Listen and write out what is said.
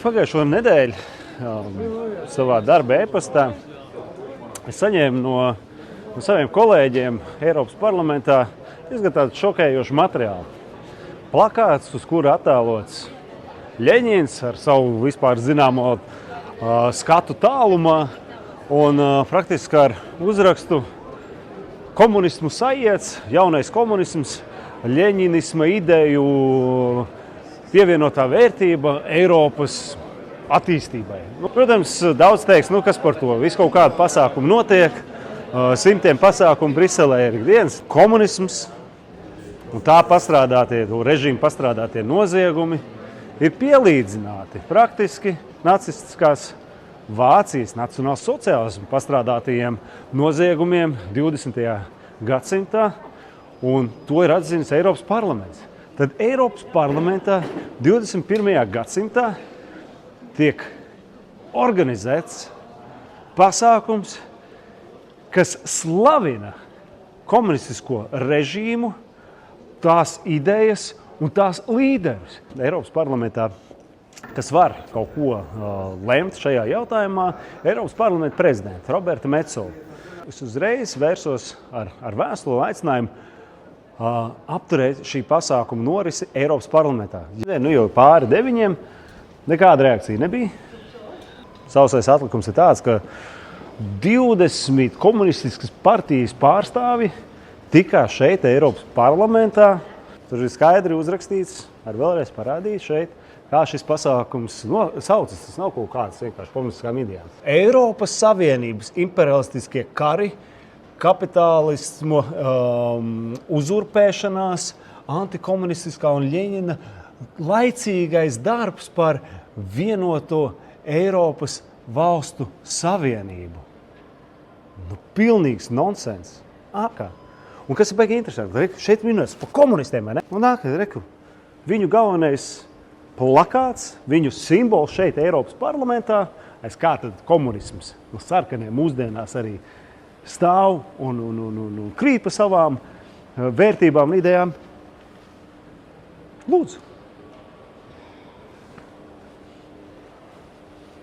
Pagājušo nedēļu savā darba e-pastā es saņēmu no saviem kolēģiem Eiropas parlamentā diezgan tādu šokējošu materiālu. Plakāts, uz kura attēlots Ļeņins ar savu vispār zināmo skatu tālumā un praktiski ar uzrakstu komunismu sajiets, jaunais komunisms, ļeņinisma ideju pievienotā vērtība Eiropas attīstībai. Protams, daudz teiks, kas par to. Visu kaut kādu pasākumu notiek, simtiem pasākumu Briselē ir ikdienas. Komunisms un tā pastrādātie, režīmu pastrādātie noziegumi ir pielīdzināti praktiski nacistiskās Vācijas nacionālsociālismu pastrādātajiem noziegumiem 20. gadsimtā, un to ir atzinis Eiropas parlaments. Tad Eiropas parlamentā 21. gadsimtā tiek organizēts pasākums, kas slavina komunistisko režīmu, tās idejas un tās līderus. Eiropas parlamentā, kas var kaut ko lemt šajā jautājumā, Eiropas parlamenta prezidenta Roberta Metsola. Es uzreiz vērsos ar vēstuli aicinājumu apturēt šī pasākuma norisi Eiropas parlamentā. Jau pāri 9, nekāda reakcija nebija. Sausais atlikums ir tāds, ka 20 komunistiskas partijas pārstāvi tikās šeit Eiropas parlamentā. Tur ir skaidri uzrakstīts, vēlreiz parādīt šeit, kā šis pasākums saucas. Tas nav kaut kāds vienkārši komunistiskām idejām. Eiropas Savienības imperialistiskie kari, kapitālismu uzurpēšanās, antikomunistiskā un Ļeņina laicīgais darbs par vienoto Eiropas valstu savienību. Pilnīgs nonsens. Un kas ir baigi interesanti, šeit minēts par komunistiem, vai ne? Un viņu galvenais plakāts, viņu simbols šeit Eiropas parlamentā, aiz kā tad komunisms sarkaniem mūsdienās arī stāv un krīt pa savām vērtībām, idejām. Lūdzu.